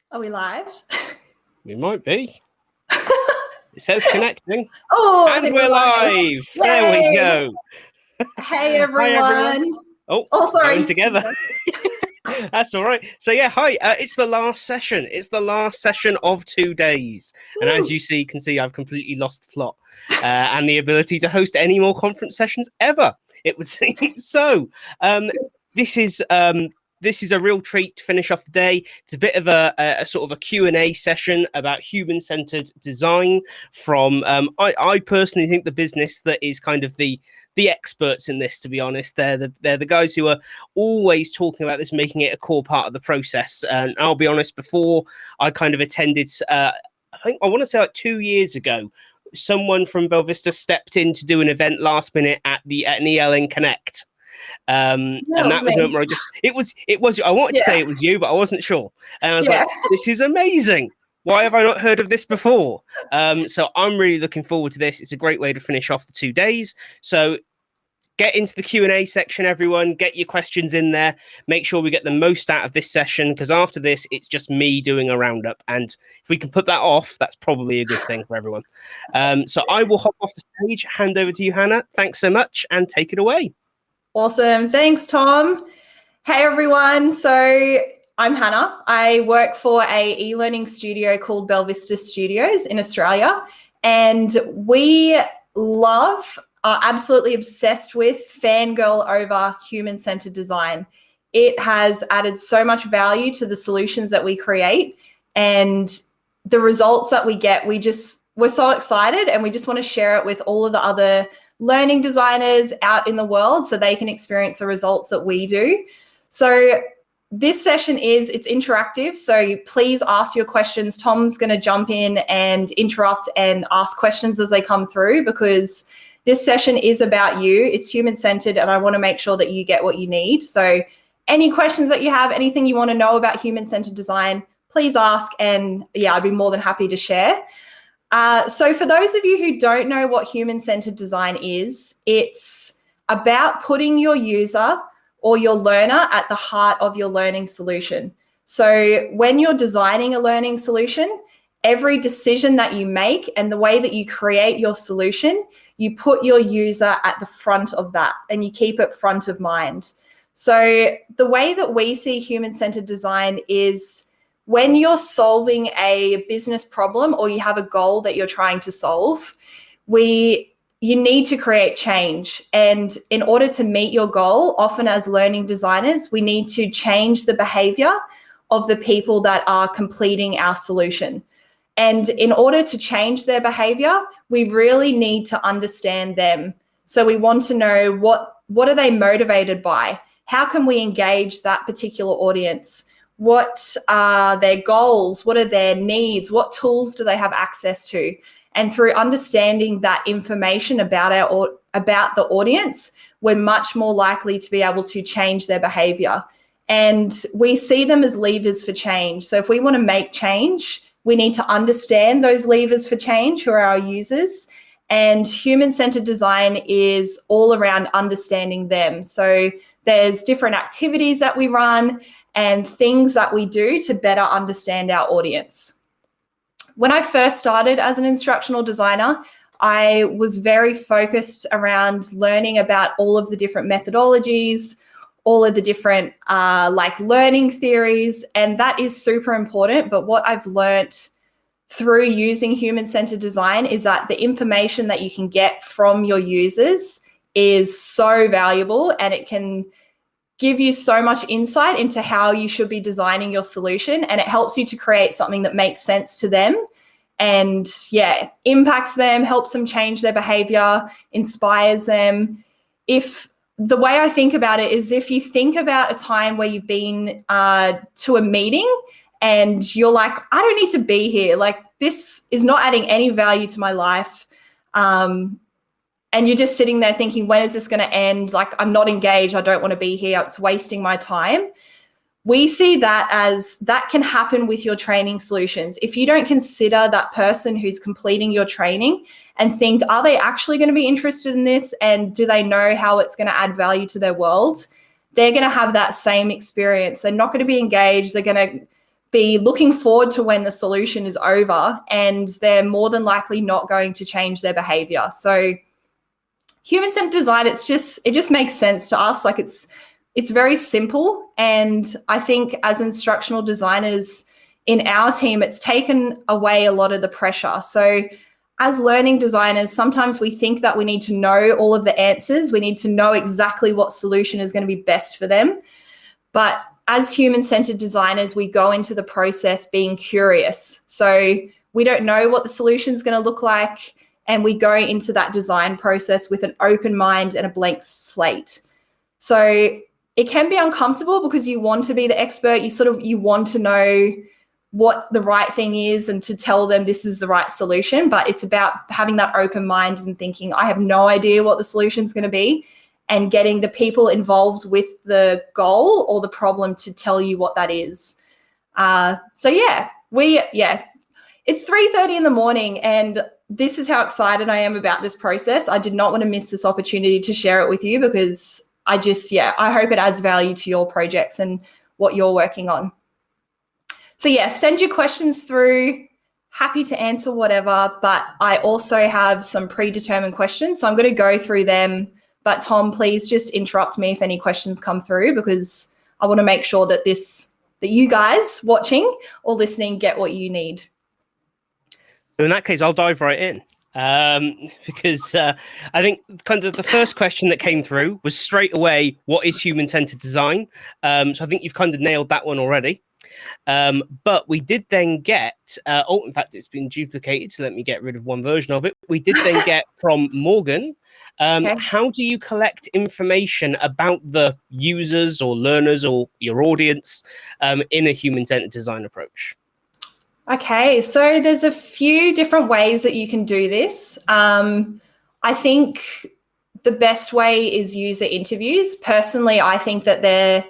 Are we live? We might be. It says connecting. Oh, I And think we're we're live. live. There we Yay! go. Hey, Hi, everyone. everyone. Oh, Oh, going sorry. together. That's all right. So, yeah, hi. It's the last session. It's the last session of 2 days. And as you can see, I've completely lost the plot and the ability to host any more conference sessions ever, it would seem. So, this is a real treat to finish off the day. It's a bit of a sort of a Q&A session about human-centered design from, I personally think, the business that is kind of the experts in this, to be honest. They're the guys who are always talking about this, making it a core part of the process. And I'll be honest, before I kind of attended, I want to say like 2 years ago, someone from Bell Vista stepped in to do an event last minute at an ELN Connect. And that was a moment where it was I wanted to say it was you, but I wasn't sure. And I was like, this is amazing. Why have I not heard of this before? So I'm really looking forward to this. It's a great way to finish off the 2 days. So get into the Q&A section, everyone. Get your questions in there. Make sure we get the most out of this session, because after this, it's just me doing a roundup. And if we can put that off, that's probably a good thing for everyone. So I will hop off the stage, hand over to you, Hannah. Thanks so much, and take it away. Awesome. Thanks, Tom. Hey, everyone. So I'm Hannah. I work for a e-learning studio called Bell Vista Studios in Australia. And we are absolutely obsessed with, fangirl over human-centered design. It has added so much value to the solutions that we create, and the results that we get, we're so excited, and we just want to share it with all of the other learning designers out in the world so they can experience the results that we do. So this session it's interactive, so please ask your questions. Tom's going to jump in and interrupt and ask questions as they come through, because this session is about you. It's human-centered, and I want to make sure that you get what you need. So any questions that you have, anything you want to know about human-centered design, please ask, and I'd be more than happy to share. So for those of you who don't know what human-centered design is, it's about putting your user or your learner at the heart of your learning solution. So when you're designing a learning solution, every decision that you make and the way that you create your solution, you put your user at the front of that, and you keep it front of mind. So the way that we see human-centered design is, when you're solving a business problem or you have a goal that you're trying to solve, you need to create change. And in order to meet your goal, often as learning designers, we need to change the behavior of the people that are completing our solution. And in order to change their behavior, we really need to understand them. So we want to know what are they motivated by? How can we engage that particular audience? What are their goals? What are their needs? What tools do they have access to? And through understanding that information about the audience, we're much more likely to be able to change their behavior. And we see them as levers for change. So if we want to make change, we need to understand those levers for change, who are our users. And human-centered design is all around understanding them. So there's different activities that we run and things that we do to better understand our audience. When I first started as an instructional designer, I was very focused around learning about all of the different methodologies, all of the different learning theories, and that is super important. But what I've learnt through using human-centered design is that the information that you can get from your users is so valuable, and it can give you so much insight into how you should be designing your solution, and it helps you to create something that makes sense to them and impacts them, helps them change their behavior, inspires them. If the way I think about it is, if you think about a time where you've been to a meeting and you're like, I don't need to be here. Like, this is not adding any value to my life. And you're just sitting there thinking, when is this going to end? Like, I'm not engaged. I don't want to be here. It's wasting my time. We see that as that can happen with your training solutions. If you don't consider that person who's completing your training and think, are they actually going to be interested in this? And do they know how it's going to add value to their world? They're going to have that same experience. They're not going to be engaged. They're going to be looking forward to when the solution is over, and they're more than likely not going to change their behavior. So human-centered design, it just makes sense to us. Like it's very simple. And I think as instructional designers in our team, it's taken away a lot of the pressure. So as learning designers, sometimes we think that we need to know all of the answers. We need to know exactly what solution is going to be best for them. But as human-centered designers, we go into the process being curious. So we don't know what the solution is going to look like, and we go into that design process with an open mind and a blank slate. So it can be uncomfortable because you want to be the expert. You want to know what the right thing is and to tell them this is the right solution. But it's about having that open mind and thinking, I have no idea what the solution is going to be, and getting the people involved with the goal or the problem to tell you what that is. It's 3:30 in the morning, and this is how excited I am about this process. I did not want to miss this opportunity to share it with you because I hope it adds value to your projects and what you're working on. So send your questions through. Happy to answer whatever, but I also have some predetermined questions. So I'm going to go through them. But Tom, please just interrupt me if any questions come through, because I want to make sure that you guys watching or listening get what you need. In that case, I'll dive right in, because I think kind of the first question that came through was straight away, what is human-centered design? So I think you've kind of nailed that one already. But we did then get, in fact, it's been duplicated, so let me get rid of one version of it. We did then get from Morgan, Okay. how do you collect information about the users or learners or your audience in a human-centered design approach? Okay, so there's a few different ways that you can do this. I think the best way is user interviews. Personally, I think that they're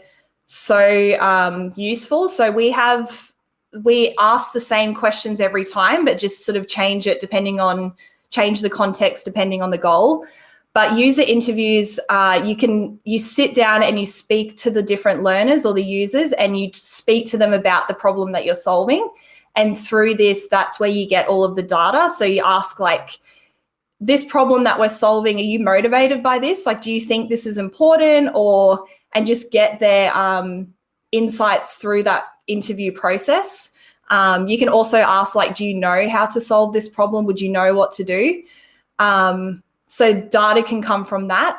so useful. So we ask the same questions every time, but just sort of change the context depending on the goal. But user interviews, you sit down and you speak to the different learners or the users, and you speak to them about the problem that you're solving. And through this, that's where you get all of the data. So you ask, like, this problem that we're solving, are you motivated by this? Like, do you think this is important? And just get their insights through that interview process. You can also ask, like, do you know how to solve this problem? Would you know what to do? So data can come from that.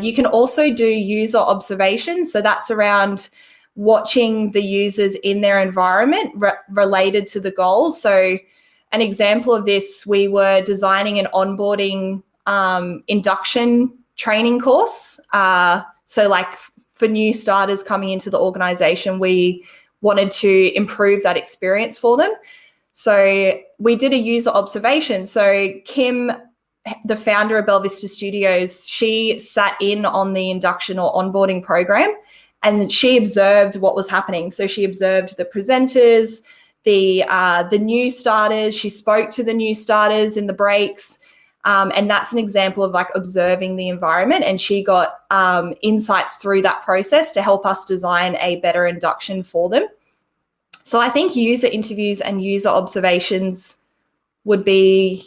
You can also do user observations. So that's around watching the users in their environment related to the goals. So an example of this, we were designing an onboarding induction training course. So like for new starters coming into the organization, we wanted to improve that experience for them. So we did a user observation. So Kim, the founder of Bella Vista Studios, she sat in on the induction or onboarding program, and she observed what was happening. So she observed the presenters, the new starters. She spoke to the new starters in the breaks. And that's an example of like observing the environment. And she got insights through that process to help us design a better induction for them. So I think user interviews and user observations would be,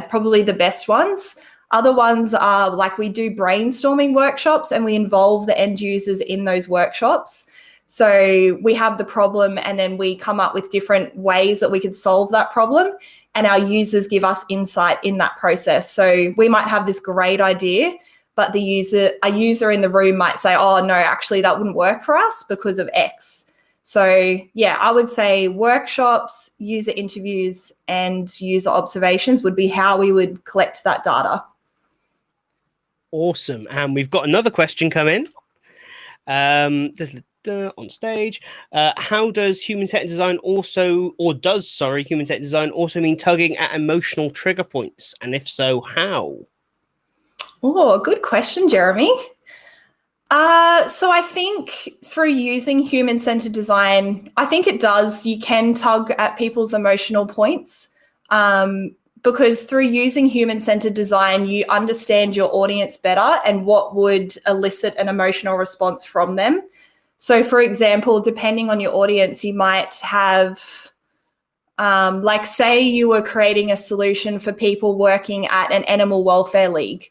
probably the best ones. Other ones are like we do brainstorming workshops, and we involve the end users in those workshops. So we have the problem, and then we come up with different ways that we could solve that problem, and our users give us insight in that process. So we might have this great idea, but a user in the room might say, oh no, actually that wouldn't work for us because of X. So I would say workshops, user interviews, and user observations would be how we would collect that data. Awesome. And we've got another question come in on stage. How does human-centered design human-centered design also mean tugging at emotional trigger points? And if so, how? Oh, good question, Jeremy. So I think through using human-centered design, I think you can tug at people's emotional points. Because through using human-centered design, you understand your audience better and what would elicit an emotional response from them. So for example, depending on your audience, you might have, like say you were creating a solution for people working at an animal welfare league.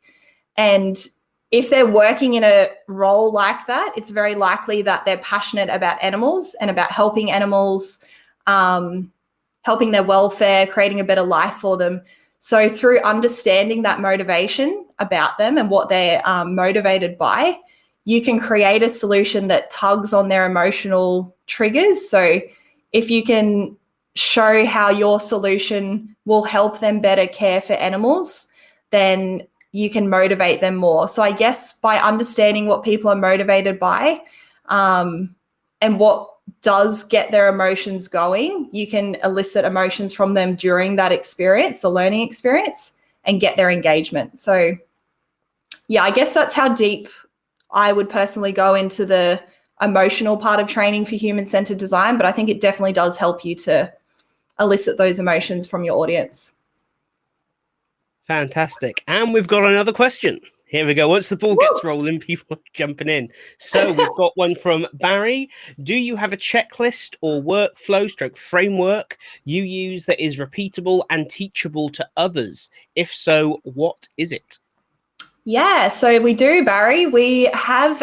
And if they're working in a role like that, it's very likely that they're passionate about animals and about helping animals, helping their welfare, creating a better life for them. So through understanding that motivation about them and what they're motivated by, you can create a solution that tugs on their emotional triggers. So if you can show how your solution will help them better care for animals, then you can motivate them more. So I guess by understanding what people are motivated by, and what does get their emotions going, you can elicit emotions from them during that experience, the learning experience, and get their engagement. So yeah, I guess that's how deep I would personally go into the emotional part of training for human-centered design, but I think it definitely does help you to elicit those emotions from your audience. Fantastic. And we've got another question. Here we go. Once the ball gets rolling, people are jumping in. So we've got one from Barry. Do you have a checklist or workflow stroke framework you use that is repeatable and teachable to others? If so, what is it? Yeah, so we do, Barry. We have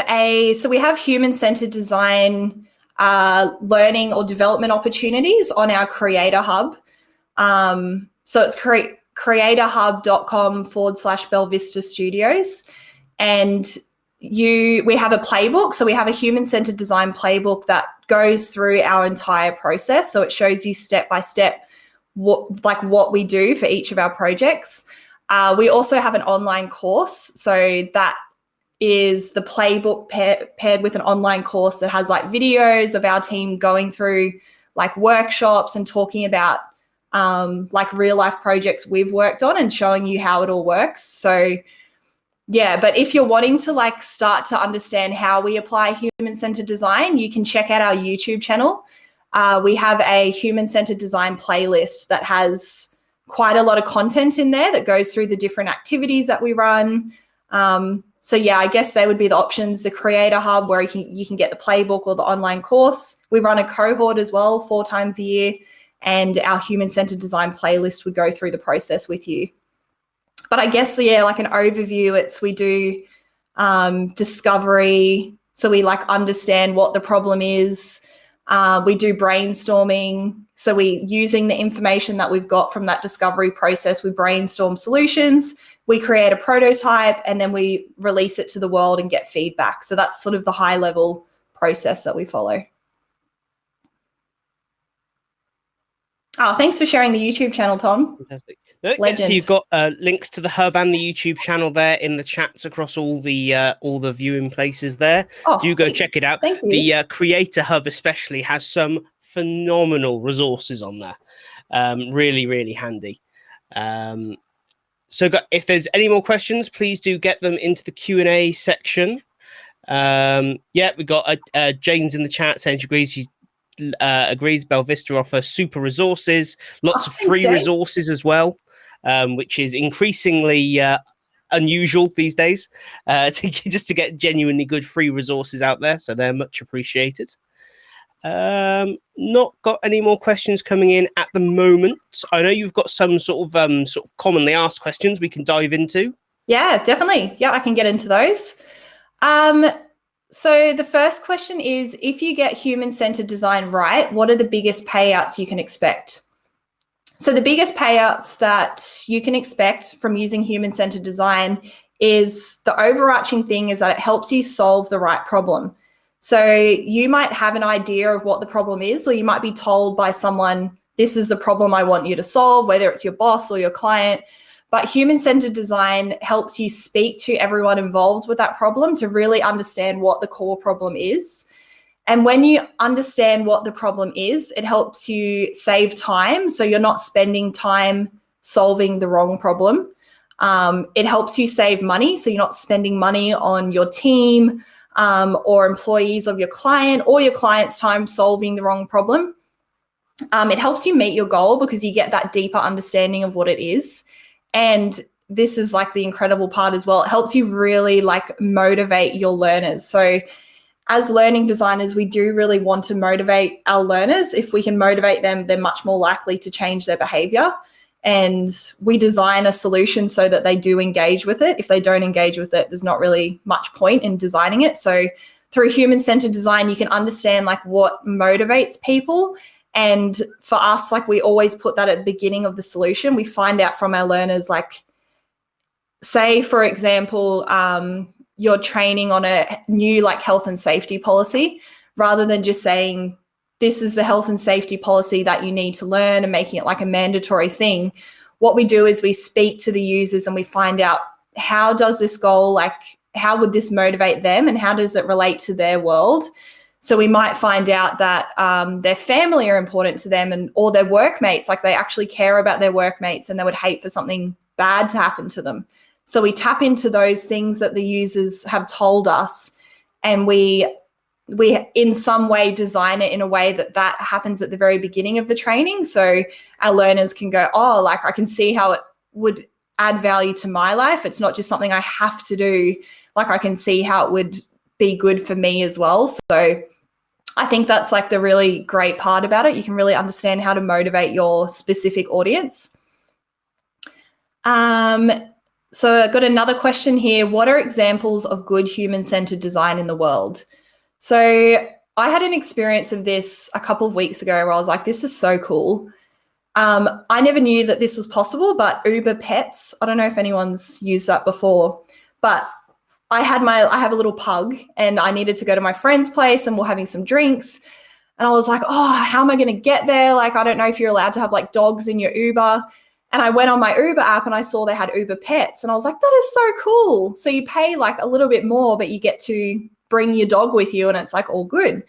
human-centered design learning or development opportunities on our Creator Hub. So it's creatorhub.com/Bell Vista Studios. And we have a playbook. So we have a human-centered design playbook that goes through our entire process. So it shows you step by step what we do for each of our projects. We also have an online course. So that is the playbook paired with an online course that has like videos of our team going through like workshops and talking about like real life projects we've worked on and showing you how it all works. So yeah, but if you're wanting to like start to understand how we apply human-centered design, you can check out our YouTube channel. We have a human-centered design playlist that has quite a lot of content in there that goes through the different activities that we run. So yeah, I guess they would be the options, the Creator Hub where you can get the playbook or the online course. We run a cohort as well 4 times a year, and our human-centered design playlist would go through the process with you. But I guess, yeah, like an overview, we do discovery. So we like understand what the problem is. We do brainstorming. So using the information that we've got from that discovery process, we brainstorm solutions, we create a prototype, and then we release it to the world and get feedback. So that's sort of the high level process that we follow. Oh, thanks for sharing the YouTube channel, Tom. Fantastic. So you've got links to the hub and the YouTube channel there in the chats across all the viewing places there. Do go check it out. Thank you. The Creator Hub especially has some phenomenal resources on there. Really, really handy. So if there's any more questions, please do get them into the Q&A section. Yeah, we got Jane's in the chat saying she agrees Bell Vista offer super resources, lots of free resources as well, which is increasingly unusual these days, just to get genuinely good free resources out there. So they're much appreciated. Not got any more questions coming in at the moment. I know you've got some sort of commonly asked questions we can dive into. Yeah, definitely. Yeah, I can get into those. So the first question is, if you get human-centered design right, what are the biggest payouts you can expect? So the biggest payouts that you can expect from using human-centered design is the overarching thing is that it helps you solve the right problem. So you might have an idea of what the problem is, or you might be told by someone, this is the problem I want you to solve, whether it's your boss or your client. But human-centered design helps you speak to everyone involved with that problem to really understand what the core problem is. And when you understand what the problem is, it helps you save time. So you're not spending time solving the wrong problem. It helps you save money. So you're not spending money on your team or employees of your client or your client's time solving the wrong problem. It helps you meet your goal because you get that deeper understanding of what it is. And this is like the incredible part as well. It helps you really like motivate your learners. So as learning designers, we do really want to motivate our learners. If we can motivate them, they're much more likely to change their behavior. And we design a solution so that they do engage with it. If they don't engage with it, there's not really much point in designing it. So through human-centered design, you can understand like what motivates people. And for us, like we always put that at the beginning of the solution. We find out from our learners, like, say, for example, you're training on a new like health and safety policy, rather than just saying, this is the health and safety policy that you need to learn and making it like a mandatory thing. What we do is we speak to the users and we find out, how does this goal, like, how would this motivate them and how does it relate to their world? So we might find out that their family are important to them, and or their workmates, like they actually care about their workmates and they would hate for something bad to happen to them. So we tap into those things that the users have told us, and we in some way design it in a way that that happens at the very beginning of the training. So our learners can go, oh, like I can see how it would add value to my life. It's not just something I have to do. Like I can see how it would be good for me as well. So I think that's like the really great part about it. You can really understand how to motivate your specific audience. So I've got another question here. What are examples of good human-centered design in the world? So I had an experience of this a couple of weeks ago where I was like, this is so cool. I never knew that this was possible, but Uber Pets, I don't know if anyone's used that before, but I have a little pug and I needed to go to my friend's place and we're having some drinks. And I was like, oh, how am I going to get there? Like, I don't know if you're allowed to have like dogs in your Uber. And I went on my Uber app and I saw they had Uber Pets. And I was like, that is so cool. So you pay like a little bit more, but you get to bring your dog with you and it's like all good.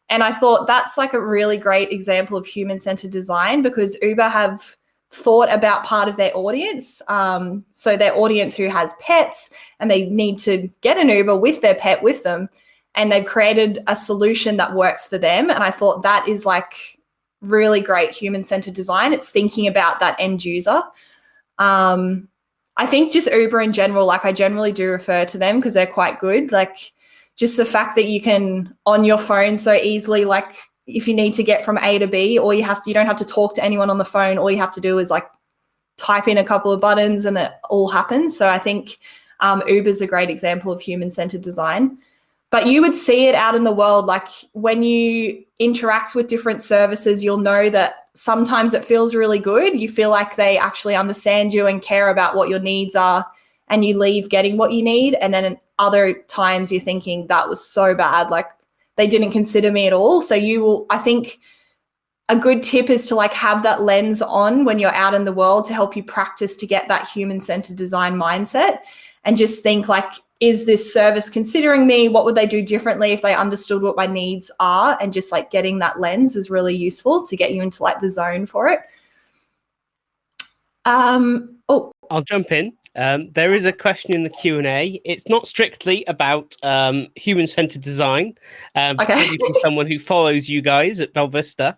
And I thought that's like a really great example of human-centered design, because Uber have thought about part of their audience. So their audience who has pets and they need to get an Uber with their pet with them. And they've created a solution that works for them. And I thought that is like really great human-centered design. It's thinking about that end user. I think just Uber in general, like I generally do refer to them because they're quite good. Like just the fact that you can on your phone so easily, like if you need to get from A to B, or you don't have to talk to anyone on the phone. All you have to do is like type in a couple of buttons and it all happens. So I think Uber's a great example of human-centered design. But you would see it out in the world, like when you interact with different services, you'll know that sometimes it feels really good. You feel like they actually understand you and care about what your needs are, and you leave getting what you need. And then other times you're thinking that was so bad, like they didn't consider me at all. So I think a good tip is to like have that lens on when you're out in the world to help you practice to get that human-centered design mindset, and just think like, is this service considering me? What would they do differently if they understood what my needs are? And just like getting that lens is really useful to get you into like the zone for it. I'll jump in. There is a question in the Q&A. It's not strictly about human-centered design, Okay. from someone who follows you guys at Bell Vista.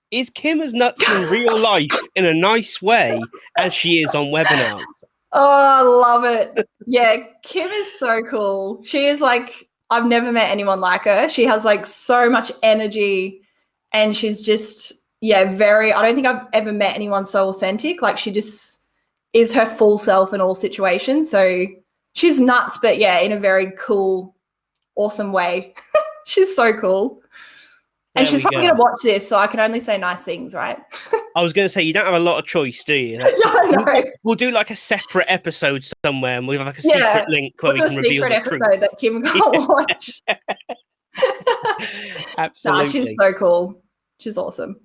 Is Kim as nuts in real life in a nice way as she is on webinars? Oh, I love it. Yeah, Kim is so cool. She is like, I've never met anyone like her. She has like so much energy, and she's just, I don't think I've ever met anyone so authentic. Like she just is her full self in all situations. So she's nuts, but in a very cool, awesome way. She's so cool. And she's probably going to watch this, so I can only say nice things, right? I was going to say, you don't have a lot of choice, do you? We'll do like a separate episode somewhere, and we'll have like a secret link where we can reveal the truth. Secret episode that Kim can't watch. Absolutely. Nah, she's so cool. She's awesome.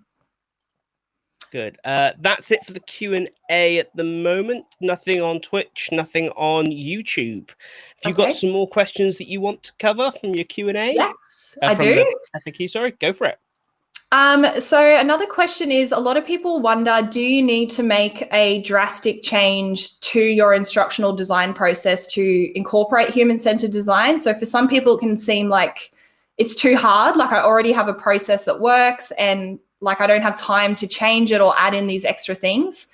Good. That's it for the Q&A at the moment. Nothing on Twitch, nothing on YouTube. Have you got some more questions that you want to cover from your Q&A? Yes, I do. FAQ, sorry, go for it. So another question is, a lot of people wonder, do you need to make a drastic change to your instructional design process to incorporate human-centered design? So for some people, it can seem like it's too hard. Like I already have a process that works, and like I don't have time to change it or add in these extra things.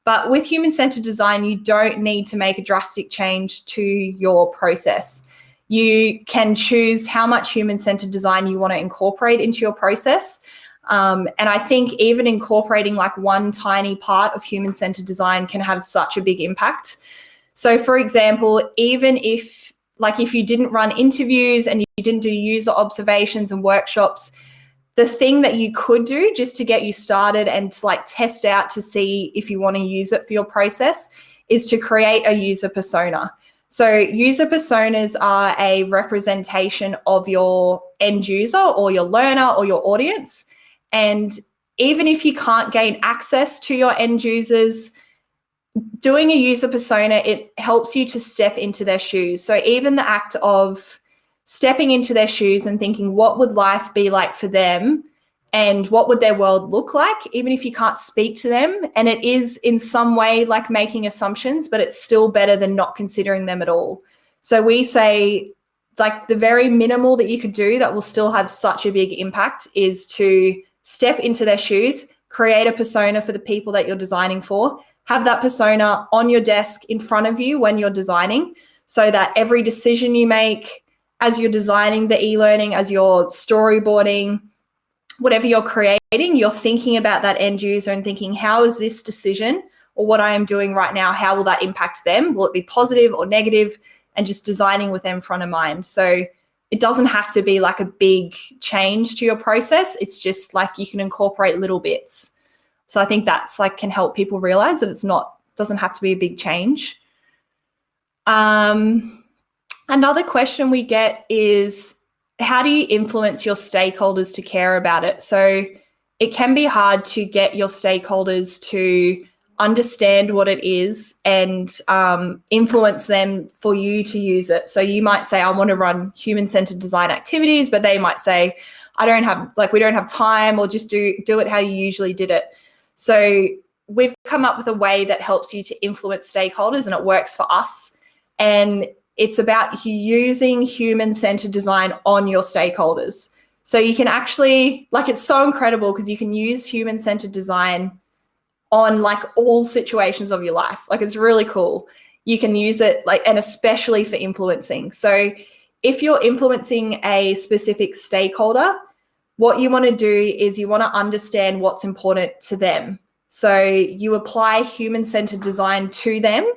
But with human-centered design, you don't need to make a drastic change to your process. You can choose how much human-centered design you want to incorporate into your process. And I think even incorporating like one tiny part of human-centered design can have such a big impact. So for example, even if you didn't run interviews and you didn't do user observations and workshops, the thing that you could do just to get you started and to like test out to see if you want to use it for your process is to create a user persona. So user personas are a representation of your end user or your learner or your audience. And even if you can't gain access to your end users, doing a user persona, it helps you to step into their shoes. So even the act of stepping into their shoes and thinking, what would life be like for them? And what would their world look like, even if you can't speak to them? And it is in some way like making assumptions, but it's still better than not considering them at all. So we say like the very minimal that you could do that will still have such a big impact is to step into their shoes, create a persona for the people that you're designing for, have that persona on your desk in front of you when you're designing, so that every decision you make as you're designing the e-learning, as you're storyboarding, whatever you're creating, you're thinking about that end user and thinking, how is this decision or what I am doing right now, how will that impact them? Will it be positive or negative? And just designing with them front of mind. So it doesn't have to be like a big change to your process. It's just like you can incorporate little bits. So I think that's like can help people realize that doesn't have to be a big change. Another question we get is, how do you influence your stakeholders to care about it? So it can be hard to get your stakeholders to understand what it is and influence them for you to use it. So you might say, I want to run human-centered design activities, but they might say, we don't have time, or just do it how you usually did it. So we've come up with a way that helps you to influence stakeholders, and it works for us. And it's about using human-centered design on your stakeholders. So you can actually, it's so incredible because you can use human-centered design on all situations of your life. It's really cool. You can use it and especially for influencing. So if you're influencing a specific stakeholder, what you want to do is you want to understand what's important to them. So you apply human-centered design to them.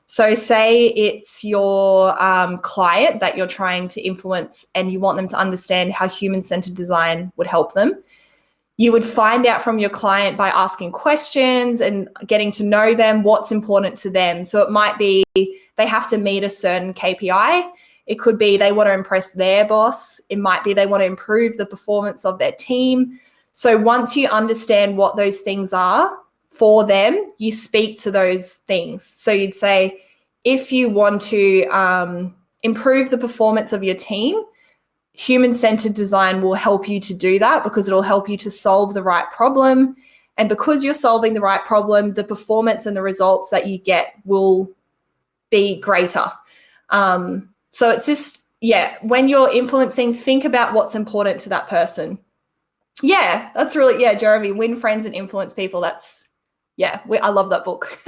So say it's your client that you're trying to influence and you want them to understand how human-centered design would help them. You would find out from your client by asking questions and getting to know them what's important to them. So it might be they have to meet a certain KPI. It could be they want to impress their boss. It might be they want to improve the performance of their team. So once you understand what those things are for them, you speak to those things. So you'd say, if you want to improve the performance of your team, human-centered design will help you to do that because it'll help you to solve the right problem. And because you're solving the right problem, the performance and the results that you get will be greater. So it's just, when you're influencing, think about what's important to that person. Yeah, that's really, Jeremy, win friends and influence people. That's, I love that book.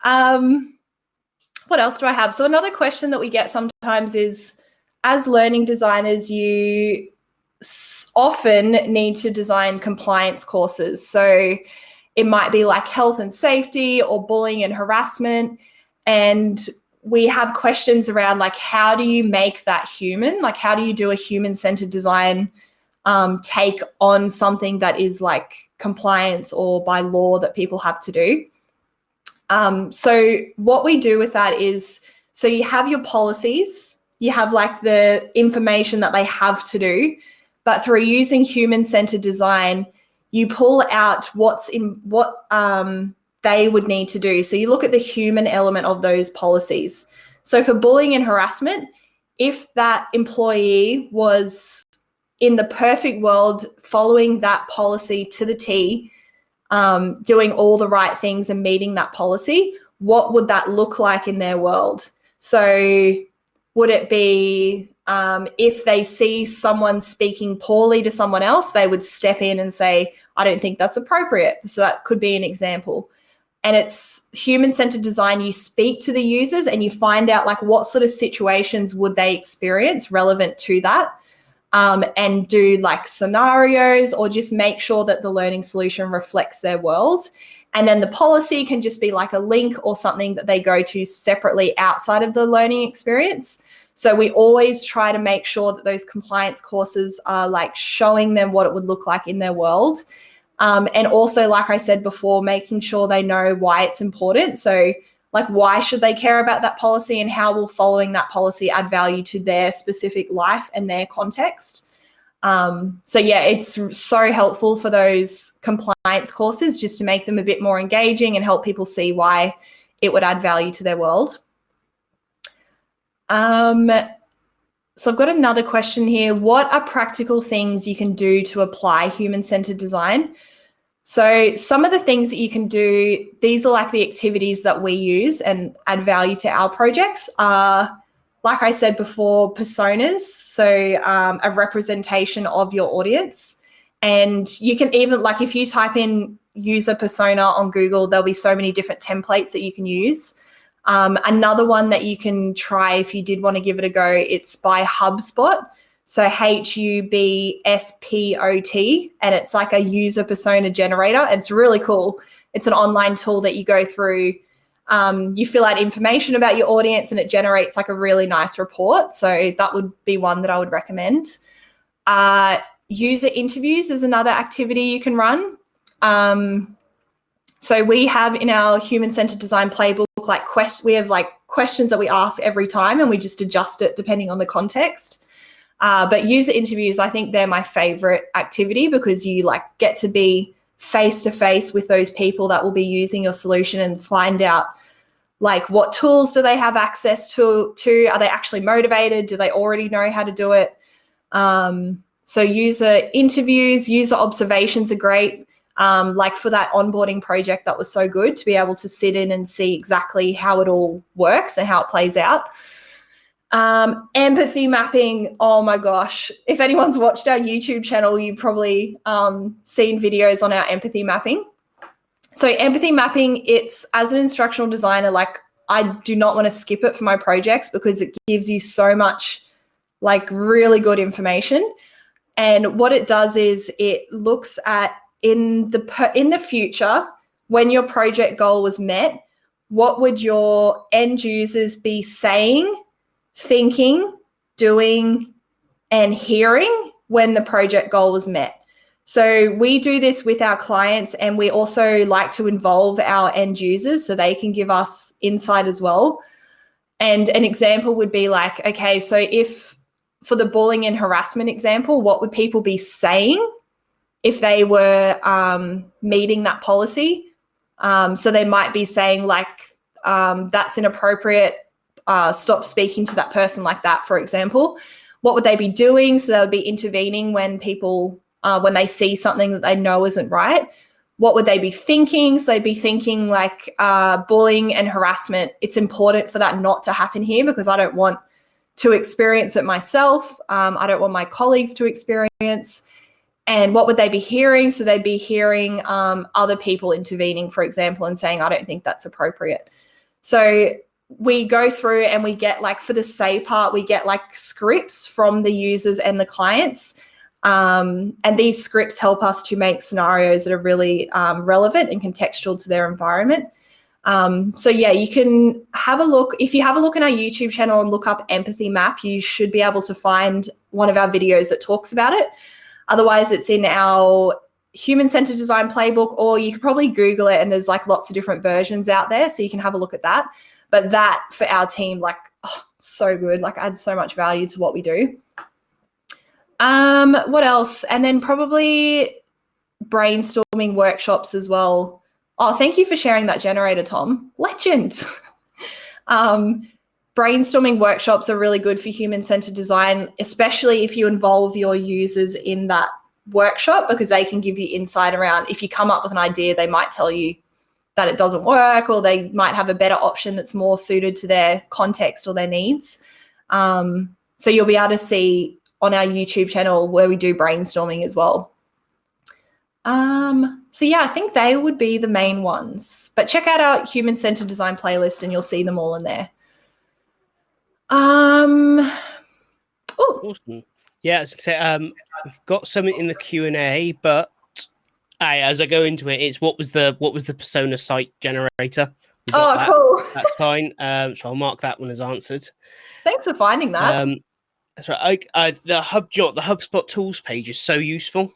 What else do I have? So another question that we get sometimes is, as learning designers, you often need to design compliance courses. So it might be like health and safety or bullying and harassment. And we have questions around how do you make that human? How do you do a human-centered design take on something that is compliance or by law that people have to do? So what we do with that is, so you have your policies, you have the information that they have to do, but through using human-centered design, you pull out what they would need to do. So you look at the human element of those policies. So for bullying and harassment, if that employee was in the perfect world following that policy to the T, doing all the right things and meeting that policy, what would that look like in their world? So would it be if they see someone speaking poorly to someone else, they would step in and say, I don't think that's appropriate. So that could be an example. And it's human-centered design. You speak to the users and you find out like what sort of situations would they experience relevant to that, and do like scenarios or just make sure that the learning solution reflects their world. And then the policy can just be like a link or something that they go to separately outside of the learning experience. So we always try to make sure that those compliance courses are like showing them what it would look like in their world. And also, like I said before, making sure they know why it's important. So like, why should they care about that policy, and how will following that policy add value to their specific life and their context? So yeah, it's so helpful for those compliance courses just to make them a bit more engaging and help people see why it would add value to their world. So I've got another question here. What are practical things you can do to apply human-centered design? So some of the things that you can do, these are like the activities that we use and add value to our projects, are, like I said before, personas. So a representation of your audience. And you can even, like if you type in user persona on Google, there'll be so many different templates that you can use. Another one that you can try if you did want to give it a go, it's by HubSpot. So HUBSPOT, and it's like a user persona generator. And it's really cool. It's an online tool that you go through. You fill out information about your audience and it generates like a really nice report. So that would be one that I would recommend. User interviews is another activity you can run. So we have in our human-centered design playbook, we have like questions that we ask every time, and we just adjust it depending on the context. But user interviews, I think they're my favorite activity, because you like get to be face-to-face with those people that will be using your solution and find out like what tools do they have access to, are they actually motivated, do they already know how to do it? So user interviews, user observations are great. Like for that onboarding project, that was so good to be able to sit in and see exactly how it all works and how it plays out. Empathy mapping, oh my gosh. If anyone's watched our YouTube channel, you've probably seen videos on our empathy mapping. So empathy mapping, it's, as an instructional designer, like I do not want to skip it for my projects because it gives you so much like really good information. And what it does is it looks at in the future, when your project goal was met, what would your end users be saying, thinking, doing, and hearing when the project goal was met? So we do this with our clients, and we also like to involve our end users so they can give us insight as well. And an example would be like, okay, so if for the bullying and harassment example, what would people be saying if they were meeting that policy? So they might be saying like, that's inappropriate, stop speaking to that person like that, for example. What would they be doing? So they would be intervening when people, when they see something that they know isn't right. What would they be thinking? So they'd be thinking like bullying and harassment, it's important for that not to happen here because I don't want to experience it myself. I don't want my colleagues to experience. And what would they be hearing? So they'd be hearing other people intervening, for example, and saying, I don't think that's appropriate. So we go through and we get like, for the say part, we get like scripts from the users and the clients. And these scripts help us to make scenarios that are really relevant and contextual to their environment. So yeah, you can have a look. If you have a look in our YouTube channel and look up empathy map, you should be able to find one of our videos that talks about it. Otherwise, it's in our human-centered design playbook, or you could probably Google it, and there's like lots of different versions out there, so you can have a look at that. But that for our team, like, oh, so good, like adds so much value to what we do. What else? And then probably brainstorming workshops as well. Oh, thank you for sharing that generator, Tom. Legend. Brainstorming workshops are really good for human-centered design, especially if you involve your users in that workshop, because they can give you insight around, if you come up with an idea, they might tell you that it doesn't work, or they might have a better option that's more suited to their context or their needs. So you'll be able to see on our YouTube channel where we do brainstorming as well. So yeah, I think they would be the main ones. But check out our human-centered design playlist and you'll see them all in there. Awesome. Yeah, as I say, we've got something in the Q&A, but as I go into it, it's what was the persona site generator? Cool. That's fine. So I'll mark that one as answered. Thanks for finding that. So the HubSpot tools page is so useful.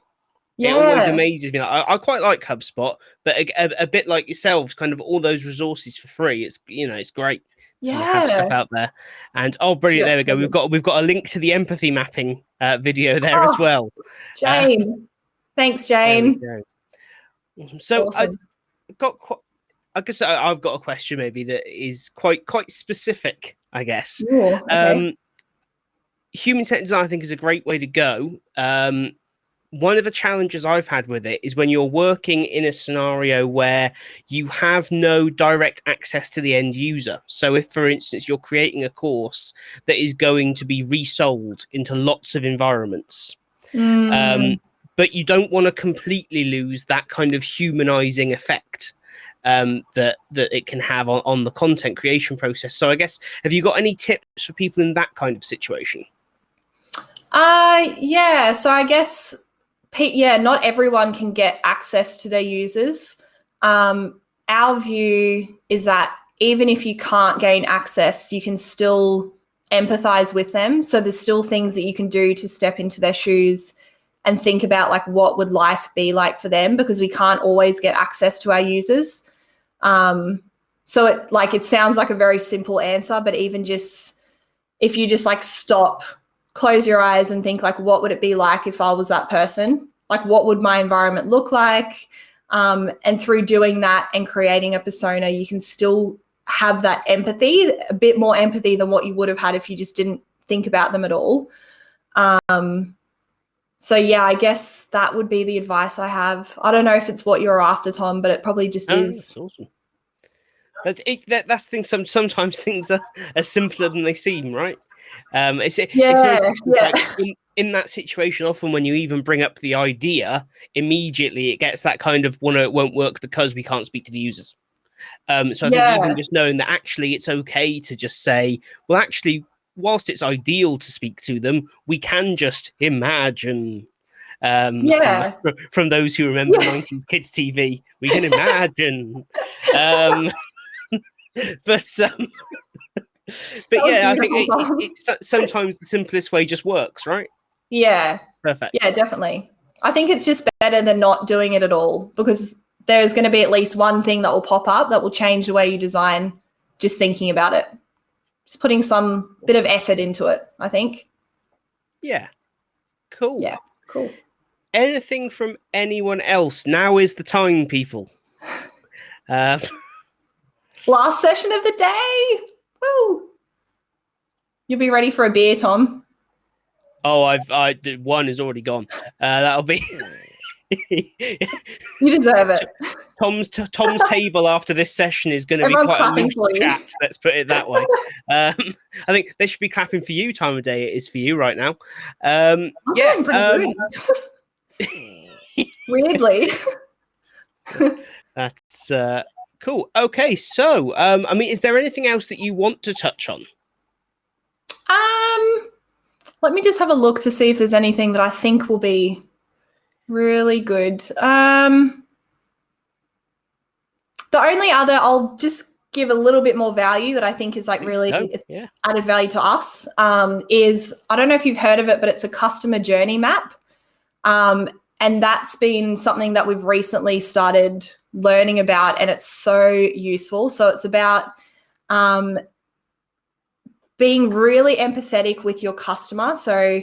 Yeah. It always amazes me. I quite like HubSpot, but a bit like yourselves, kind of all those resources for free. It's it's great to have stuff out there. And brilliant! There we go. We've got a link to the empathy mapping video there as well. Jane, thanks, Jane. So awesome. I guess I've got a question maybe that is quite specific. I guess. Ooh, okay. Human-centered design, I think, is a great way to go. One of the challenges I've had with it is when you're working in a scenario where you have no direct access to the end user. So if, for instance, you're creating a course that is going to be resold into lots of environments, but you don't want to completely lose that kind of humanizing effect that it can have on the content creation process. So I guess, have you got any tips for people in that kind of situation? Yeah. So I guess, not everyone can get access to their users. Our view is that even if you can't gain access, you can still empathize with them. So there's still things that you can do to step into their shoes and think about like what would life be like for them, because we can't always get access to our users. So it sounds like a very simple answer, but even just if you just like stop, close your eyes and think like, what would it be like if I was that person? Like, what would my environment look like? And through doing that and creating a persona, you can still have that empathy, a bit more empathy than what you would have had if you just didn't think about them at all. So yeah, I guess that would be the advice I have. I don't know if it's what you're after, Tom, but it probably just is. That's awesome. That's the thing. Sometimes things are simpler than they seem, right? It's like in that situation, often when you even bring up the idea, immediately it gets that kind of, well, no, it won't work because we can't speak to the users. So I think even just knowing that actually it's okay to just say, well, actually, whilst it's ideal to speak to them, we can just imagine. From those who remember 90s kids TV, we can imagine. But yeah, I think it's sometimes the simplest way just works, right? Yeah. Perfect. Yeah, definitely. I think it's just better than not doing it at all, because there's going to be at least one thing that will pop up that will change the way you design just thinking about it. Just putting some bit of effort into it, I think. Yeah. Cool. Yeah, cool. Anything from anyone else? Now is the time, people. Last session of the day. Woo! You'll be ready for a beer, Tom. Oh, one is already gone. That'll be. You deserve it. Tom's table after this session is going to be quite a loose chat. Let's put it that way. I think they should be clapping for you. Time of day it is for you right now. I'm feeling pretty good. Weirdly. That's cool. Okay, so I mean, is there anything else that you want to touch on? Let me just have a look to see if there's anything that I think will be really good. The only other, I'll just give a little bit more value that I think is like added value to us, is, I don't know if you've heard of it, but it's a customer journey map. And that's been something that we've recently started learning about, and it's so useful. So it's about being really empathetic with your customer. So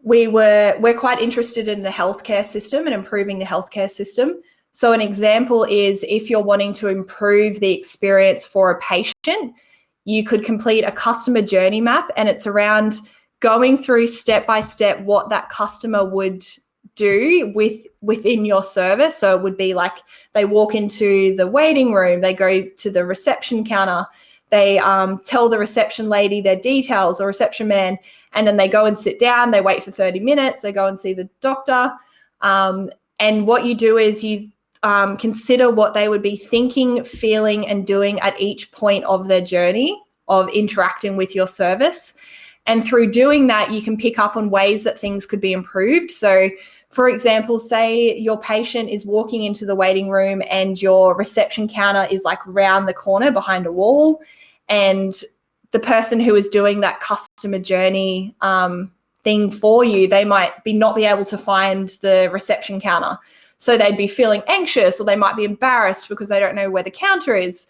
we're quite interested in the healthcare system and improving the healthcare system. So an example is, if you're wanting to improve the experience for a patient, you could complete a customer journey map, and it's around going through step by step what that customer would do within your service. So it would be like, they walk into the waiting room, they go to the reception counter, they tell the reception lady their details, or reception man, and then they go and sit down, they wait for 30 minutes, they go and see the doctor. And what you do is you consider what they would be thinking, feeling, and doing at each point of their journey of interacting with your service. And through doing that, you can pick up on ways that things could be improved. So, for example, say your patient is walking into the waiting room and your reception counter is like round the corner behind a wall, and the person who is doing that customer journey thing for you, they might not be able to find the reception counter. So they'd be feeling anxious, or they might be embarrassed because they don't know where the counter is.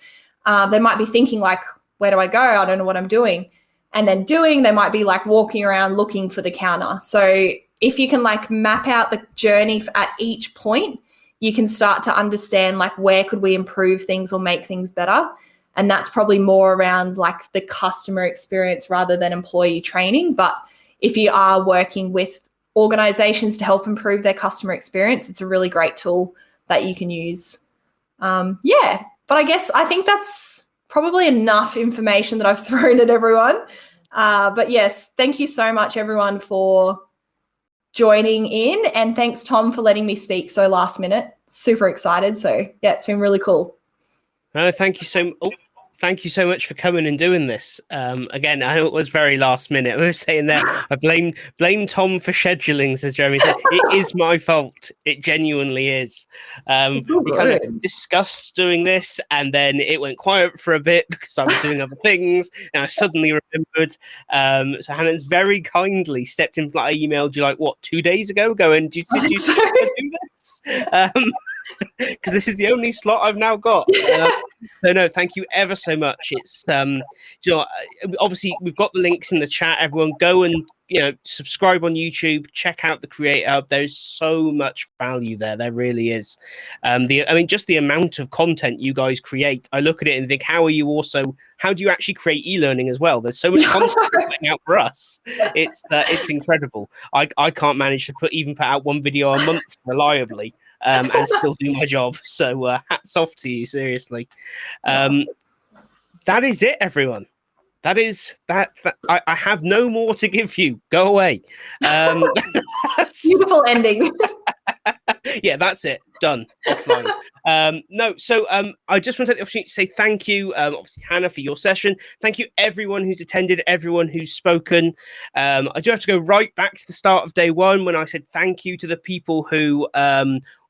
They might be thinking like, where do I go? I don't know what I'm doing. And then they might be like walking around looking for the counter. So if you can like map out the journey at each point, you can start to understand like where could we improve things or make things better. And that's probably more around like the customer experience rather than employee training. But if you are working with organizations to help improve their customer experience, it's a really great tool that you can use. But I think that's probably enough information that I've thrown at everyone. But yes, thank you so much, everyone, for joining in. And thanks, Tom, for letting me speak so last minute. Super excited. So yeah, it's been really cool. Thank you so much for coming and doing this. Again, I know it was very last minute. I was saying there, I blame Tom for scheduling, says Jeremy. Said, it is my fault. It genuinely is. We kind of discussed doing this, and then it went quiet for a bit because I was doing other things. And I suddenly remembered. So Hannah's very kindly stepped in. Like I emailed you like 2 days ago, going, "Do you do this?" Because this is the only slot I've now got. So no, thank you ever so much. It's obviously we've got the links in the chat. Everyone go and subscribe on YouTube, check out the Create Hub. There's so much value there. There really is. Just the amount of content you guys create. I look at it and think, how do you actually create e-learning as well? There's so much content coming out for us. It's incredible. I can't manage to put out one video a month reliably. And still do my job. So hats off to you, seriously. That is it, everyone. That is that. I have no more to give you. Go away. Beautiful ending. Yeah, that's it. Done. Offline. I just want to take the opportunity to say thank you, obviously, Hannah, for your session. Thank you, everyone who's attended, everyone who's spoken. I do have to go right back to the start of day one when I said thank you to the people who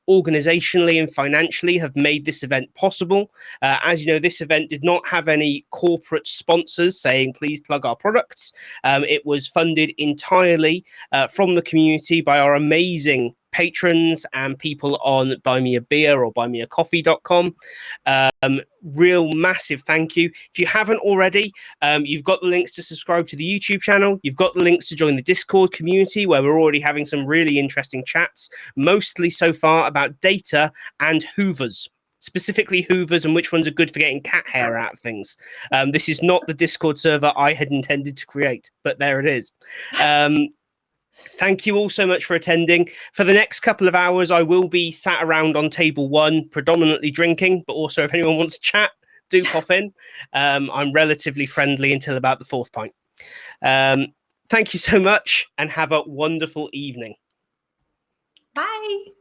organizationally and financially have made this event possible. As you know, this event did not have any corporate sponsors saying please plug our products. It was funded entirely from the community by our amazing patrons and people on Buy Me a Beer or buymeacoffee.com. Real massive thank you. If you haven't already, you've got the links to subscribe to the YouTube channel. You've got the links to join the Discord community where we're already having some really interesting chats, mostly so far about data and hoovers. Specifically hoovers and which ones are good for getting cat hair out of things. This is not the Discord server I had intended to create, but there it is. Thank you all so much for attending. For the next couple of hours, I will be sat around on table one, predominantly drinking, but also if anyone wants to chat, do pop in. I'm relatively friendly until about the fourth pint. Thank you so much and have a wonderful evening. Bye.